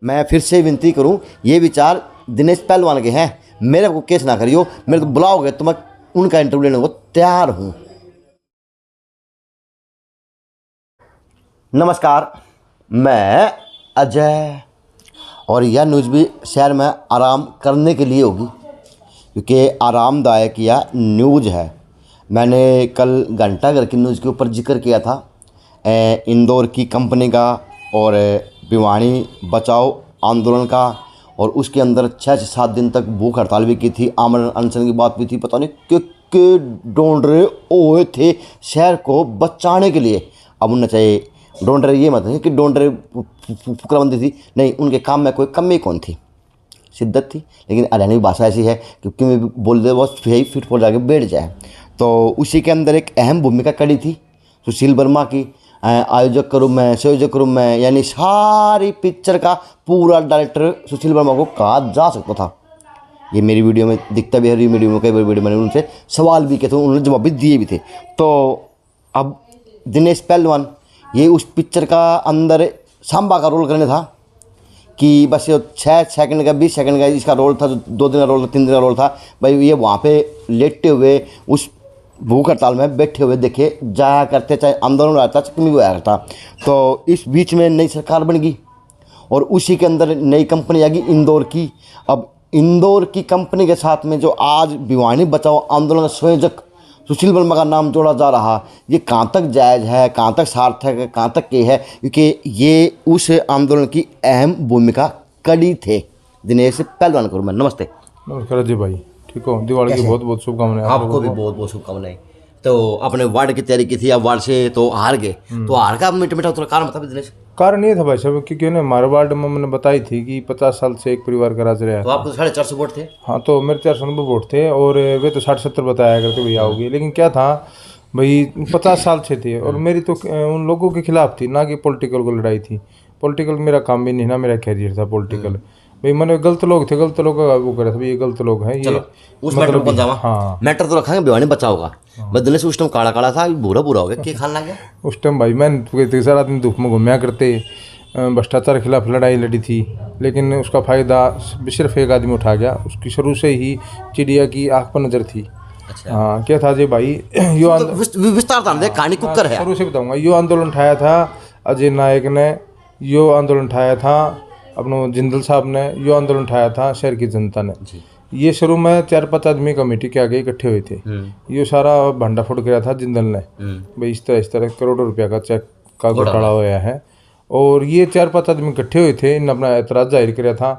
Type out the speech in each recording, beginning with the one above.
मैं फिर से विनती करूं, ये विचार दिनेश पहलवान के हैं, मेरे को केस ना करियो, मेरे को बुलाओगे तो मैं उनका इंटरव्यू लेने को तैयार हूं। नमस्कार, मैं अजय, और यह न्यूज़ भी शहर में आराम करने के लिए होगी, क्योंकि आरामदायक यह न्यूज़ है। मैंने कल घंटाघर की न्यूज़ के ऊपर जिक्र किया था इंदौर की कंपनी का और भिवानी बचाओ आंदोलन का, और उसके अंदर 6 से 7 दिन तक भूख हड़ताल भी की थी, आमरण अनशन की बात भी थी। पता नहीं कि डोंडरे हुए थे शहर को बचाने के लिए। अब उनने चाहे डोंडरे ये मत है कि डोंडरे फुकराबंदी थी, नहीं, उनके काम में कोई कमी कौन थी, शिद्दत थी। लेकिन हरियाणवी भाषा ऐसी है क्योंकि मैं बोल दे बहुत यही फिट फॉर जाके बैठ जाए। तो उसी के अंदर एक अहम भूमिका कड़ी थी सुशील वर्मा की, आयोजक करूँ मैं, संयोजक करूँ मैं, यानी सारी पिक्चर का पूरा डायरेक्टर सुशील वर्मा को कहा जा सकता था। ये मेरी वीडियो में दिखता भी है, वीडियो में कई बार वीडियो मैंने उनसे सवाल भी किए थे, उन्होंने जवाब भी दिए भी थे। तो अब दिनेश पहलवान ये उस पिक्चर का अंदर सांबा का रोल करने था कि बस ये 6 सेकंड का 20 सेकंड का इसका रोल था, 2 दिन का रोल था, 3 दिन का रोल था भाई। ये वहाँ पे लेटे हुए उस भूख हड़ताल में बैठे हुए देखे जाया करते, चाहे आंदोलन रहता चाहे कमी भी आया करता। तो इस बीच में नई सरकार बन गई और उसी के अंदर नई कंपनी आ गई इंदौर की। अब इंदौर की कंपनी के साथ में जो आज भिवानी बचाओ आंदोलन का संयोजक सुशील वर्मा का नाम जोड़ा जा रहा, ये कहाँ तक जायज़ है, कहाँ तक सार्थक है, कहाँ तक ये है, क्योंकि ये उस आंदोलन की अहम भूमिका कड़ी थे। दिनेश पहलवान करूँ मैं, नमस्ते। नमस्कार अजय भाई, ठीक हो? दिवाली की बहुत बहुत शुभकामनाएं। आपको भी बहुत बहुत शुभकामनाएं। तो अपने वार्ड की तैयारी की थी, अब वार्ड से तो हार गए, तो हार का मीठा मीठा थोड़ा कारण बता दिनेश। कारण ये था भाई साहब, क्योंकि ना हमारे वार्ड में मैंने बताई थी कि 50 साल से एक परिवार का राज रहा है। तो आपको 450 वोट थे? हाँ, तो मेरे 490 वोट थे और वे तो 60-70 बताया करते भैया आओगे। लेकिन क्या था भाई, 50 साल से थे और मेरी तो उन लोगों के खिलाफ थी, ना कि पॉलिटिकल को लड़ाई थी। पॉलिटिकल मेरा काम भी नहीं, ना मेरा कैरियर था पॉलिटिकल। भाई मैंने गलत लोग थे, गलत लोग का वो करे था, ये गलत लोग हैं। ये उस मैटर पर जावा। हाँ, मैटर तो रखा है भिवानी बचाओ का। बस दिनेश उस टाइम काला काला था, बुरा बुरा हो गया, क्या खान लग गया उस टाइम भाई। मैं सारा दिन धूप में घूमया करते, भ्रष्टाचार के खिलाफ लड़ाई लड़ी थी, लेकिन उसका फ़ायदा सिर्फ एक आदमी उठा गया। उसकी शुरू से ही चिड़िया की आँख पर नज़र थी। अच्छा। हाँ, क्या था जी भाई, यो विस्तार कहानी कुकर है, शुरू से बताऊंगा। यो आंदोलन उठाया था अजय नायक ने, यो आंदोलन उठाया था अपने जिंदल साहब ने, यो आंदोलन उठाया था शहर की जनता ने। ये शुरू में 4-5 आदमी कमेटी के आगे इकट्ठे हुए थे। ये सारा भंडा फोड़ गया था जिंदल ने, भाई इस तरह करोड़ों रुपया का चेक का घोटाला हुआ है। और ये 4-5 आदमी इकट्ठे हुए थे, इन अपना एतराज़ जाहिर किया था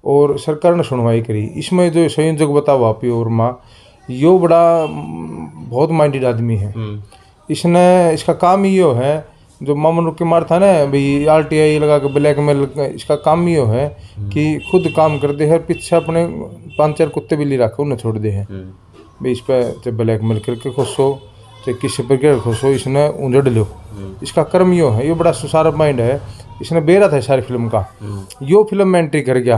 और सरकार ने सुनवाई करी। इसमें जो संयोजक बताओ वापी और माँ, यो बड़ा बहुत माइंडेड आदमी है। इसने इसका काम ये है, जो मामन के मार था ना भाई, RTI लगा के ब्लैकमेल, इसका काम ये है कि खुद काम कर दे है, पीछे अपने 5-4 कुत्ते बिल्ली रखे उन्हें छोड़ दे है भाई। इस पर ब्लैकमेल करके खुश हो चाहे किसी पर खुश हो, इसने उंजड़ लो। इसका कर्म यो है, ये बड़ा सुसार माइंड है। इसने बेरा था सारी फिल्म का, यो फिल्म में एंट्री कर गया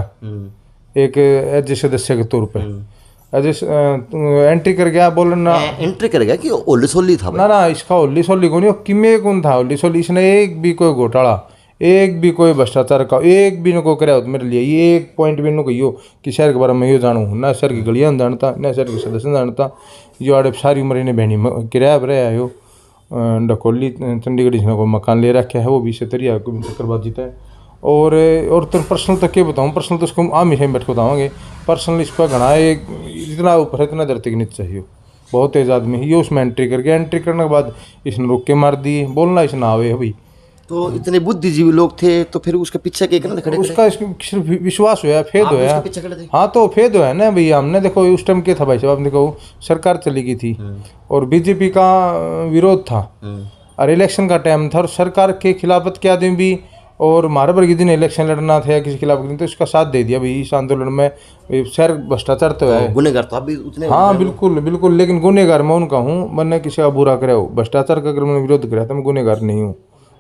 एक एज सदस्य के तौर पे। एंट्री कर गया, बोलना एंट्री कर गया कि ओली सोली था ना, इसका ओली सोली को नहीं, किमे कौन था ओली सोली। इसने एक भी कोई घोटाला, एक भी कोई भ्रष्टाचार का एक भी न को कराया मेरे लिए। ये एक पॉइंट भी न कहियो कि शहर के बारे में यो जानूँ ना, शहर की गलियाँ जानता, ना शहर के सदस्य जानता। यो आड़े सारी उम्र इन्हें बहनी किराया पर रहा हो, डकोली चंडीगढ़ इसने को मकान ले रखा है, वो भी सतरिया को चक्करबाजी है। और तो पर्सनल तक क्या बताऊँ, पर्सनल तो उसको आम ही बैठ के बताओगे। पर्सनल इस पर घना एक इतना ऊपर है, इतना धरती के नीचे चाहिए, बहुत तेज आदमी है। ये उसमें एंट्री कर गया, एंट्री करने के बाद इसने रोक के मार दिए, बोलना इसने आवे भाई। तो इतने बुद्धिजीवी लोग थे, तो फिर उसके पीछे के खड़े, उसका सिर्फ विश्वास हुआ, फेद हुआ। हाँ, तो फेद हुआ ना भैया। हमने देखो उस टाइम क्या था भाई साहब, आपने देखो सरकार चली गई थी और बीजेपी का विरोध था और इलेक्शन का टाइम था और सरकार के खिलाफत के आदमी भी, और हमारे वर्ग दिन इलेक्शन लड़ना था या किसी खिलाफ, तो इसका साथ दे दिया भाई इस आंदोलन में। शहर भ्रष्टाचार तो है, गुनेगार तो अभी उतने। हाँ बिल्कुल बिल्कुल, लेकिन गुनेगार मैं उनका हूँ, मैंने किसी का बुरा कराया हो, भ्रष्टाचार का अगर मैंने विरोध कराया तो मैं गुनेगार नहीं हूँ।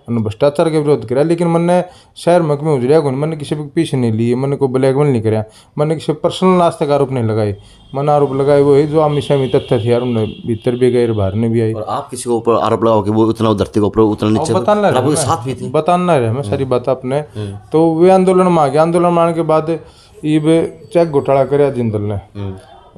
मैंने भ्रष्टाचार का विरोध करा, लेकिन मैंने शहर महकमे उजड़िया को नहीं, मैंने किसी के पीछे नहीं लिए, मैंने कोई ब्लैकमेल नहीं कराया, मैंने किसी पर्सनल आज तक आरोप नहीं लगाए। मैंने आरोप लगाए वो है जो आमिर शामी तथ्य थे यार, उन्हें भीतर भी गए बाहर ने भी आई। और आप किसी के ऊपर आरोप लगाओ कि वो उतना धरती के ऊपर उतना नीचे, बताना आपके साथ भी थे, बताना रहे मैं सारी बात अपने। तो वे आंदोलन में आ गया, आंदोलन में आने के बाद ये चेक घोटाला कराया जिंदल ने।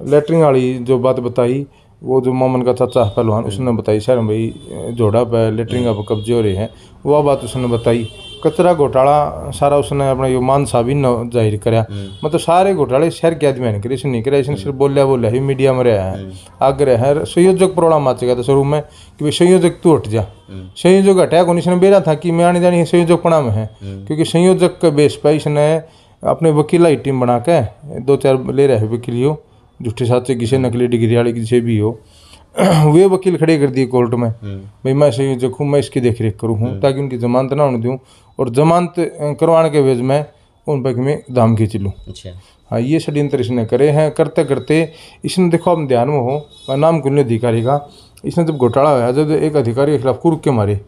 लेटरिंग वाली जो बात बताई, वो जो मोमन का चाचा पहलवान उसने बताई शहर में भाई जोड़ा पे लेटरिंग अब कब्जे हो रहे हैं, वह बात उसने बताई। कचरा घोटाला सारा उसने अपना यो मान साहब ही जाहिर कराया। मतलब सारे घोटाले शहर के आदमी ने करे, इसने नहीं कराया, इसने सिर्फ बोलिया ही मीडिया में रहा है, आगे रहा है। संयोजक प्रॉब्लम आ चुका था शुरू में कि भाई संयोजक तू हट जा, संयोजक हटाया कौन, इसने बेरा था कि मैं आने जानी संयोजक पड़ा में है, क्योंकि संयोजक के बेस पर इसने अपने वकीला की टीम बना के 2-4 ले रहे हैं वकीलियों, झूठे साचे किसी नकली डिग्री वाले किसी भी हो, वे वकील खड़े कर दिए कोर्ट में भाई मैं संयोजक हूँ, मैं इसकी देख रेख करूँ हूँ ताकि उनकी जमानत ना होने दूँ, और जमानत करवाने के वेज में उन पर मैं दाम खींच लूँ। हाँ, ये षड्यंत्र इसने करे हैं। करते करते इसने देखो आप ध्यान में हो, मैं नाम कुल अधिकारी का, इसने जब घोटाला हुआ, जब एक अधिकारी के खिलाफ कुर्क के मारे,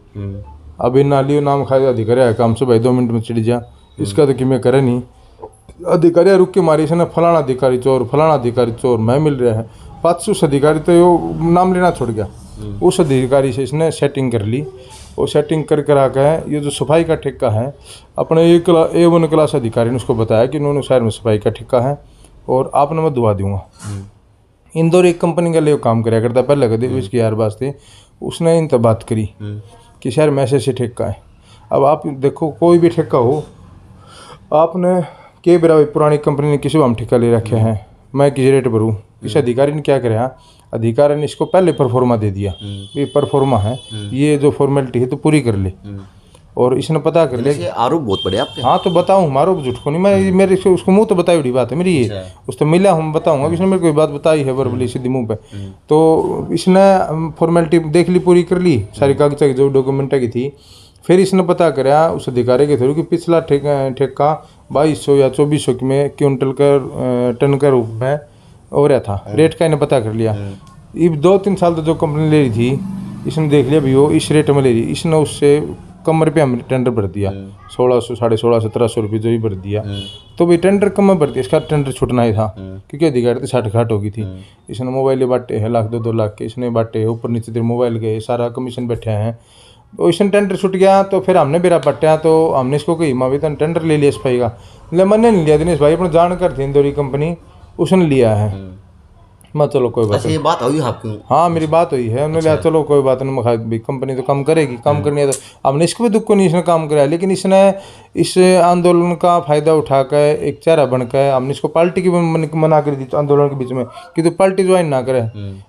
अभी नालियो नाम खाए अधिकारी है काम से भाई 2 मिनट में चिड़ जा, इसका तो कि मैं करे नहीं, अधिकारी रुक के मारी इसने फलाना अधिकारी चोर, फलाना अधिकारी चोर, मैं मिल रहा है 500 अधिकारी, तो यो नाम लेना छोड़ गया। उस अधिकारी से इसने सेटिंग कर ली, और सेटिंग कर करा के ये जो सफाई का ठेका है अपने A1 क्लास अधिकारी ने उसको बताया कि उन्होंने शहर में सफाई का ठेका है और आपने मैं दुआ दूंगा। इंदौर एक कंपनी के लिए काम कराया करता पहले कदे इसकी यार वास्ते, उसने इन तक बात करी कि शहर में ऐसे ठेका है। अब आप देखो कोई भी ठेका हो, आपने के बराबर पुरानी कंपनी ने किसी हम ठेका ले रखे हैं, मैं किसी रेट भरूँ, इस अधिकारी ने क्या कराया, अधिकारी ने इसको पहले परफॉर्मा दे दिया, ये परफॉर्मा है, ये जो फॉर्मेलिटी है तो पूरी कर ले, और इसने पता कर लिया। आरोप बहुत बड़े आपके। हाँ तो बताऊँ, मारो झूठ को नहीं, मैं मेरे उसको मुंह तो बताई बड़ी बात है मेरी, ये उस तो मिला हूँ बताऊँगा, इसने मेरे को बात बताई है वर्बली सीधी मुंह पे। तो इसने फॉर्मेलिटी देख ली, पूरी कर ली, सारी कागज की जो डॉक्यूमेंट की थी। फिर इसने पता कराया उस अधिकारी के थ्रू कि पिछला ठेका 2200 या 2400 में क्विंटल का टन का रूप में हो रहा था, रेट का इन्हें पता कर लिया। ये 2-3 साल तो जो कंपनी ले रही थी इसने देख लिया भी वो इस रेट में ले रही, इसने उससे कम रुपये हमने टेंडर भर दिया, 1600, 1650, 1700 रुपये जो ही भर दिया। तो भाई टेंडर कम में भर दिया, इसका टेंडर छूटना ही था क्योंकि अधिकारी तो 60-60 हो गई थी। इसने मोबाइल बांटे हैं 1-2 लाख के, इसने बांटे ऊपर नीचे देर मोबाइल गए, सारा कमीशन बैठे हैं। तो इसने टेंडर छूट गया, तो फिर हमने बेरा पट्टिया, तो हमने इसको कही माँ भी तो टेंडर ले लिया सफाई का, मतलब मैंने नहीं लिया, दिनेश भाई अपने जानकर थी इंदौरी कंपनी, उसने लिया है। मैं चलो कोई बात नहीं, ये बात हुई आपकी? हाँ मेरी बात हुई है, उन्होंने लिया, चलो कोई बात नहीं, भाई कंपनी तो काम करेगी, काम करनी है तो हमने इसको भी दुख को नहीं इसने काम कराया, लेकिन इसने इस आंदोलन का फायदा उठाकर एक चेहरा बनकर हमने इसको पार्टी की मना कर दी आंदोलन के बीच में कि तो पार्टी ज्वाइन ना करे,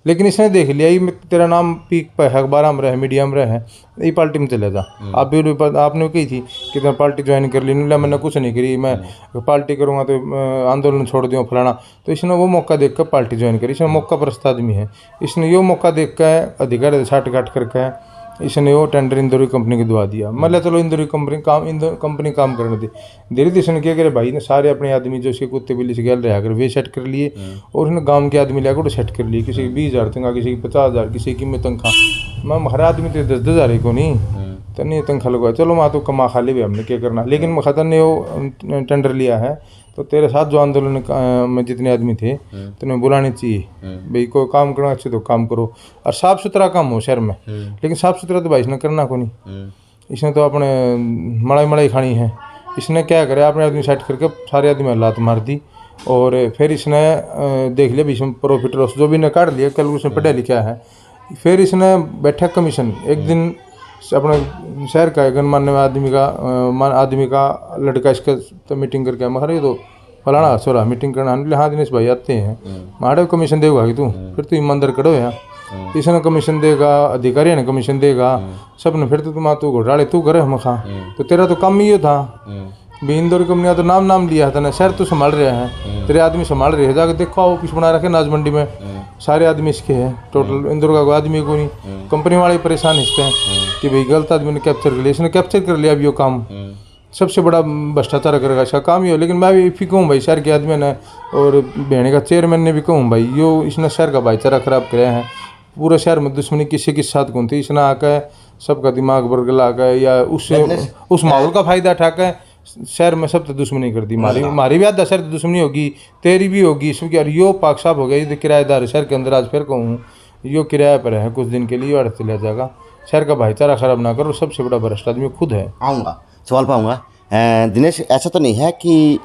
लेकिन इसने देख लिया ये तेरा नाम पीक पर है, अखबार में रहे, मीडिया में रहे, ये पार्टी में चले जा। आप भी आपने कही थी कि तुम पार्टी ज्वाइन कर ली, मैंने कुछ नहीं करी, मैं पार्टी करूँगा तो आंदोलन छोड़ दूँ फलाना। तो इसने वो मौका देख कर पार्टी ज्वाइन करी, इसमें मौका परस्त आदमी है, इसने यो मौका देख कर अधिकारी छाट काट करके इसने वो टेंडर इंदौरी कंपनी को दुआ दिया। मतलब चलो इंदौरी कंपनी काम करने दी, धीरे धीरे इसने क्या करे भाई ने सारे अपने आदमी जो इसके कुत्ते बिल्ली से गल रहा कर वे सेट कर लिए, और उसने गांव के आदमी लाकर सेट कर लिए, किसी की 20,000 तनख्वाह, किसी की 50,000, किसी की में तनख्वाह, मैं हर आदमी तो 10-10 हज़ार को नहीं तो नहीं तनख्वाह लगवाया, चलो मैं तो कमा खा ली भी हमने क्या करना। लेकिन खतर ने वो टेंडर लिया है, तो तेरे साथ जो आंदोलन में जितने आदमी थे तो उन्हें बुलाने चाहिए भाई, कोई काम करना अच्छे तो काम करो और साफ़ सुथरा काम हो शहर में। लेकिन साफ़ सुथरा तो भाई इसने करना को नहीं, इसने तो अपने मलाई खानी है। इसने क्या करे, अपने आदमी सेट करके सारे आदमी लात मार दी, और फिर इसने देख लिया भी इसमें प्रॉफिट लॉस जो भी ने काट लिया, कल उसने पढ़ा लिखा है। फिर इसने बैठा कमीशन, एक दिन अपने शहर का गणमान्य आदमी का लड़का इसका तो मीटिंग करके मारे, तो फलाना सोरा मीटिंग करना, हाँ दिनेश भाई आते हैं, मारे कमीशन देगा कि तू, फिर तू ईमानदार करो यार, इसने कमीशन देगा, अधिकारी ने कमीशन देगा, सब ने, फिर तो तू घोटाले तू करे हम खा, तो तेरा तो काम ही था भी। इंदौर कंपनी तो नाम लिया था ना, शहर तो संभाल रहे हैं, तेरे आदमी संभाल रहे हैं, जाकर देखो ऑफिस बना रखे नाज मंडी में, सारे आदमी इसके हैं, टोटल इंदौर का कोई आदमी को नहीं। कंपनी वाले परेशान इससे हैं कि भाई गलत आदमी ने कैप्चर कर लिया, इसने कैप्चर कर लिया। अब ये काम सबसे बड़ा भ्रष्टाचार करेगा, इसका काम ही हो। लेकिन मैं भी इफ़ी कहूँ भाई, शहर के आदमी ने और बहने का चेयरमैन ने भी कहूँ भाई, यो इसने शहर का भाईचारा खराब कराया है, पूरा शहर में दुश्मनी किसी के साथ कौन थी, इसने आकर सबका दिमाग बरगला के या उस माहौल का फायदा उठा के शहर में सब तो दुश्मनी कर दी। हमारी भी आधा शहर तो दुश्मनी होगी, तेरी भी होगी, सबकी। और यो पाक साहब हो गया, ये किराएदार शहर के अंदर। आज फिर कहूँ यो किराए पर है कुछ दिन के लिए, और चला जाएगा। शहर का भाईचारा खराब ना करो, सबसे बड़ा भ्रष्ट आदमी खुद है। आऊँगा सवाल पाऊँगा। दिनेश, ऐसा तो नहीं है कि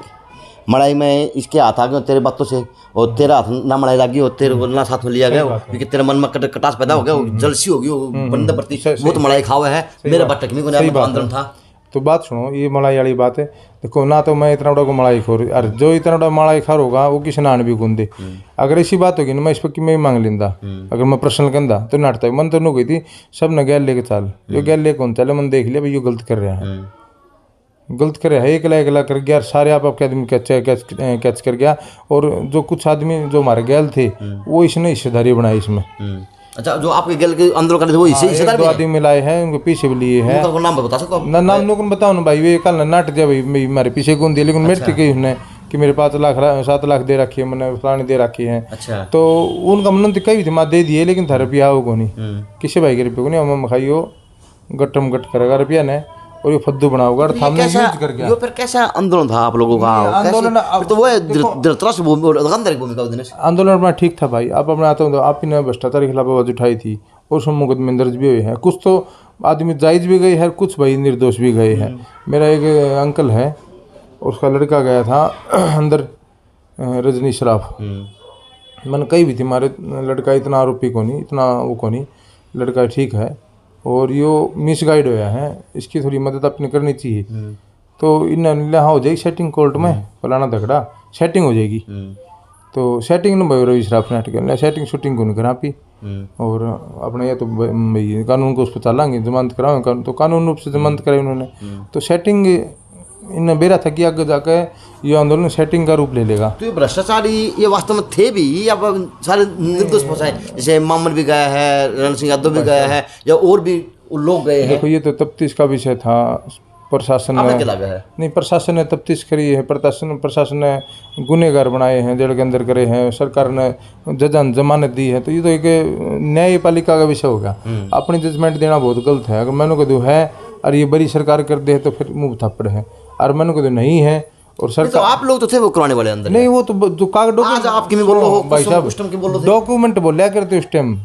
मड़ाई में इसके हाथ आ गए तेरे बातों से, और तेरा हाथ ना मड़ाई लगी और तेरे को ना साथ में लिया गया हो, क्योंकि तेरे मन में कटास पैदा हो गया, जलसी होगी बंदे प्रति, वो तो मड़ाई खावा है, मेरा बात टेक्निक को आंदोलन था। तो बात सुनो, ये मलाई वाली बात है। देखो ना, तो मैं इतना बड़ा को मलाई खोर, और जो इतना बड़ा मलाई खार होगा वो किसी नान भी गुंदे। अगर ऐसी बात होगी ना, मैं इस पर मैं मांग लेंदा। अगर मैं पर्सनल कहता तो नाटता मन तो नहीं गई थी, सब ने गैल लेके चल, जो गैल ले कौन चले, मन देख लिया भाई यो गलत कर रहा है, गलत कर रहा है, एकला कर गया, सारे आपके आदमी कैच कर गया। और जो कुछ आदमी जो हमारे गैल थे वो इसने हिस्सेदारी बनाई इसमें। अच्छा, जो आपके गैल के आंदोलन करे थे वो हिस्सेदार दो आदमी मिलाए हैं, उनको पीछे भी लिए हैं। उनका नाम बता सको ना? नाम लोगों बताओ ना भाई, वे कल नाट दिया भाई मेरे पीछे कौन दिया, लेकिन मेट के उसने कि मेरे 7 लाख दे रखी है, मैंने फलाने दे रखी है। अच्छा। तो उनका मन तो कई थे माँ दे दिए, लेकिन था रुपया हो को नहीं, किसी भाई के रुपये को नहीं। हम खाइयो गट्टम गट करेगा रुपया ने, और ये फद्दू बनाओगा कर गया। ये फिर कैसा आंदोलन था आप लोगों का? आंदोलन तो वो भूमिका आंदोलन में ठीक था भाई। आप अपने आता हूँ, आप ही ने भ्रष्टाचार के खिलाफ आवाज उठाई थी, और उसमें मुकदमे दर्ज भी हुए हैं। कुछ तो आदमी जायज भी गए हैं, कुछ भाई निर्दोष भी गए हैं। मेरा एक अंकल है, उसका लड़का गया था अंदर, रजनी शराफ। मैंने कही भी थी हमारे लड़का इतना आरोपी को नहीं, इतना वो को नहीं, लड़का ठीक है, और यो मिसगाइड होया है, इसकी थोड़ी मदद अपनी करनी चाहिए। तो इन्हें हाँ हो जाएगी सेटिंग कोर्ट में, फलाना झगड़ा सेटिंग हो जाएगी। तो सेटिंग न भाई रवि शराफ ने सेटिंग शूटिंग को नहीं करा पी, और अपने ये तो भाई कानून को उस पर चलाएंगे, जमानत कराएंगे, तो कानून रूप से जमानत कराई उन्होंने। तो सेटिंग इन्हें बेरा था कि आगे जाके ये आंदोलन सेटिंग का रूप ले लेगा। तो ये भ्रष्टाचारी ये वास्तव में थे भी, या सारे निर्दोष फंसाए? जैसे मामन भी गया है, रण सिंह यादव भी गया है, या और भी लोग गए हैं? देखो ये तो तफ्तीश का विषय था, प्रशासन ने नहीं, प्रशासन ने तफ्तीश करी है, प्रशासन ने गुनहगार बनाए हैं, जेल के अंदर करे हैं, सरकार ने जमानत दी है। तो ये तो एक न्यायपालिका का विषय होगा। अपनी जजमेंट देना बहुत गलत है। अगर मैंने कह है और ये बड़ी सरकार कर दे तो फिर मुंह थप्पड़ है, और मैंने कह नहीं है। और सरकार तो आप लोग तो थे वो कराने वाले अंदर? नहीं, वो तो जो कागज आपकी में बोल लो भाई साहब, डॉक्यूमेंट बोलिया करते उस टाइम,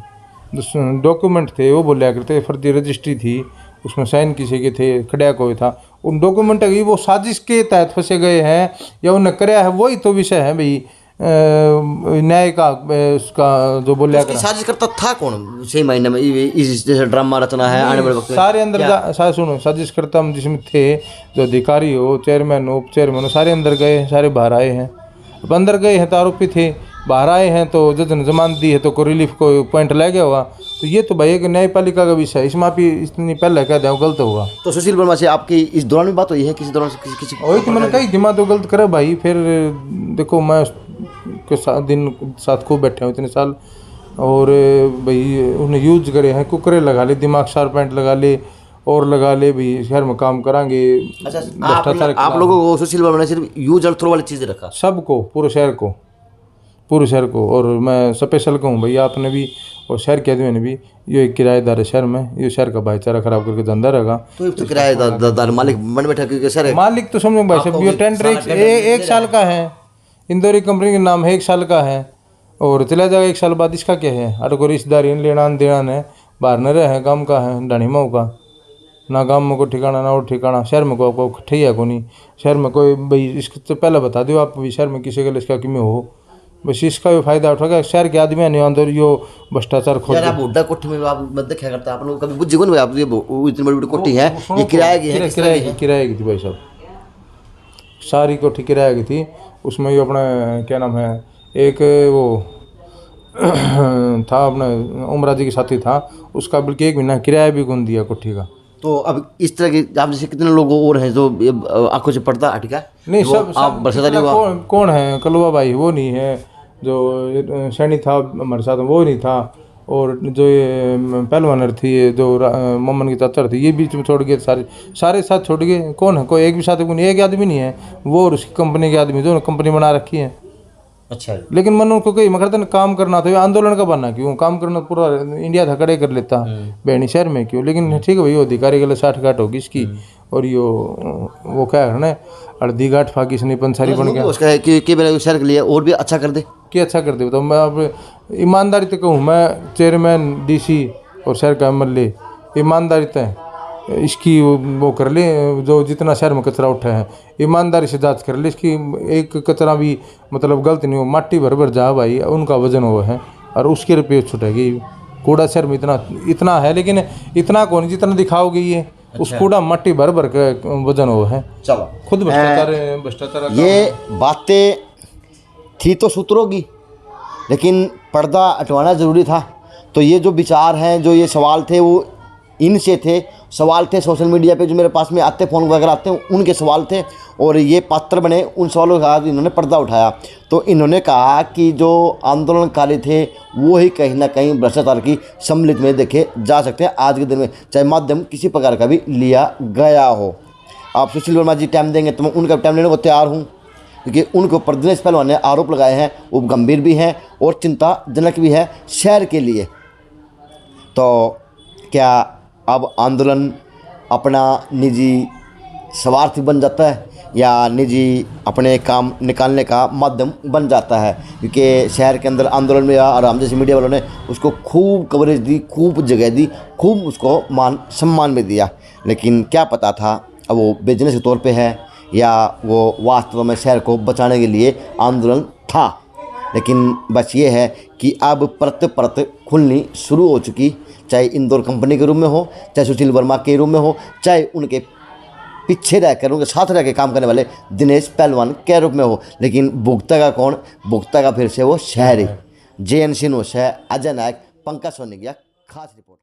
डॉक्यूमेंट थे वो बोलिया करते, फर्जी रजिस्ट्री थी, उसमें साइन किसी के थे, खड़ा कोई था। उन डॉक्यूमेंट की वो साजिश के तहत फंसे गए हैं या उन्हें कराया है, वही तो विषय है भाई न्याय का। उसका जो बोलिया तो साजिश करता था कौन सही महीने में? इस जैसे ड्रामा रचना है आने वाले वक्त में सारे अंदर सुनो, साजिश करता हम जिसमें थे, जो अधिकारी हो, चेयरमैन हो, उप चेयरमैन हो, सारे अंदर गए, सारे बाहर आए हैं। अब अंदर गए हैं तो आरोपी थे, बाहर आए हैं तो जज ने जमानत दी है, तो कोई रिलीफ को पॉइंट ले गया होगा। तो ये तो भाई एक न्यायपालिका का विषय है, इसमें आप इतनी पहले कह दें गलत होगा। तो सुशील वर्मा से आपकी इस दौरान भी बात हुई है? किसी दौरान किसी वही तो मैंने कही दिमाग तो गलत करे भाई। फिर देखो मैं के साथ खूब बैठे हूँ इतने साल, और भाई उन्हें यूज करे हैं, कुकरे लगा ले, दिमाग शार्पेंट लगा ले, और लगा ले भी, शहर में काम करांगे। अच्छा, आप लोगों को सुशील वर्मा ने सिर्फ यूज और थ्रो वाली चीज़ें रखा? सबको, पूरे शहर को। और मैं स्पेशल कहूँ भैया, आपने भी और शहर के आदमी ने भी, ये एक किराएदार है शहर में, ये शहर का भाईचारा खराब करके धंधा रहेगा। तो किराएदार मालिक बन बैठा, क्योंकि शहर मालिक तो समझो भाई साहब, ये टेंडर एक साल का है, इंदौरी कंपनी के नाम है, 1 साल का है, और चला जाएगा 1 साल बाद। इसका क्या है? अरे कोई रिश्तेदारी लेना देना है, बाहर न रहे, गाँव का है, डाणी मऊ का, ना गाँव में कोई ठिकाना ना और ठिकाना। शहर में को ठैया को नहीं, शहर में कोई भाई इसको तो पहले बता दो आप भी, शहर में किसी का इसका किमें हो, बस इसका भी फायदा उठाएगा शहर के आदमी नहीं अंदर यो भ्रष्टाचार खोल। यार आप बुड्ढा कोठी में आप मत देखा करता, आप लोग कभी बुझे को नहीं? आप ये इतनी बड़ी कोठी है, ये किराए की है? किराए की थी भाई साहब, सारी कोठी किराए की थी। उसमें ये अपना क्या नाम है, एक वो था अपना उमरा जी के साथी था, उसका बल्कि 1 महीना किराया भी कौन दिया कोठी का। तो अब इस तरह के आप जैसे कितने लोग और हैं जो आंखों से पड़ता हटिका? नहीं, सब कौन है? कलवा भाई वो नहीं है, जो सैनी था हमारे साथ वो नहीं था, और जो ये पहलवानर थी, जो मम्मन की चाचा थी, ये बीच में छोड़ गए, सारे साथ छोड़ गए। कौन है? कोई एक भी साथ नहीं, एक आदमी नहीं है वो, और उसकी कंपनी के आदमी, जो कंपनी बना रखी है। अच्छा लेकिन मैंने उनको कही, मैं कहता ना काम करना था, आंदोलन का बनना क्यों, काम करना पूरा इंडिया था खड़े कर लेता बेनी शहर में क्यों। लेकिन ठीक है भाई, अधिकारी के लिए 60 घाट होगी इसकी, और यो वो क्या है ना अर्धी घाट फाकी से नहीं पंसारी बन गया उसका है कि मेरे शहर के लिए और भी अच्छा कर दे, कि अच्छा कर दे। तो मैं अब ईमानदारी तो कहूँ, मैं चेयरमैन डीसी और शहर का एमएलए ईमानदारी तय इसकी वो कर ले, जो जितना शहर में कचरा उठा है ईमानदारी से जांच कर ले इसकी, एक कचरा भी मतलब गलत नहीं हो, माटी भर भर जा भाई उनका वजन वो है और उसके रुपये छुटेगी। कूड़ा शहर में इतना है, लेकिन इतना कौन जितना दिखाओगे ये उस कूड़ा मट्टी भर भर के वजन वो है। चलो खुद भ्रष्टाचार ये बातें थी तो सूत्रों की, लेकिन पर्दा हटवाना ज़रूरी था। तो ये जो विचार हैं, जो ये सवाल थे, वो इनसे थे, सवाल थे सोशल मीडिया पे जो मेरे पास में आते, फ़ोन वगैरह आते हैं, उनके सवाल थे, और ये पात्र बने उन सवालों का इन्होंने पर्दा उठाया। तो इन्होंने कहा कि जो आंदोलनकारी थे वो ही कहीं ना कहीं भ्रष्टाचार की सम्मिलित में देखे जा सकते हैं आज के दिन में, चाहे माध्यम किसी प्रकार का भी लिया गया हो। आप सुशील वर्मा जी टाइम देंगे तो मैं उनका टाइम लेने को तैयार हूँ, क्योंकि उनके ऊपर दिनेश पहलवान ने आरोप लगाए हैं, वो गंभीर भी हैं और चिंताजनक भी है शहर के लिए। तो क्या अब आंदोलन अपना निजी स्वार्थ बन जाता है या निजी अपने काम निकालने का माध्यम बन जाता है? क्योंकि शहर के अंदर आंदोलन में आराम जैसे मीडिया वालों ने उसको खूब कवरेज दी, खूब जगह दी, खूब उसको मान सम्मान भी दिया, लेकिन क्या पता था अब वो बिजनेस के तौर पे है या वो वास्तव में शहर को बचाने के लिए आंदोलन था। लेकिन बस ये है कि अब परत परत खुलनी शुरू हो चुकी, चाहे इंदौर कंपनी के रूप में हो, चाहे सुशील वर्मा के रूप में हो, चाहे उनके पीछे रहकर उनके साथ रह के काम करने वाले दिनेश पहलवान के रूप में हो। लेकिन भुगतेगा कौन? भुगतेगा फिर से वो शहरी। JNC न्यूज़ है, अजय नायक, पंकज सोनी की खास रिपोर्ट।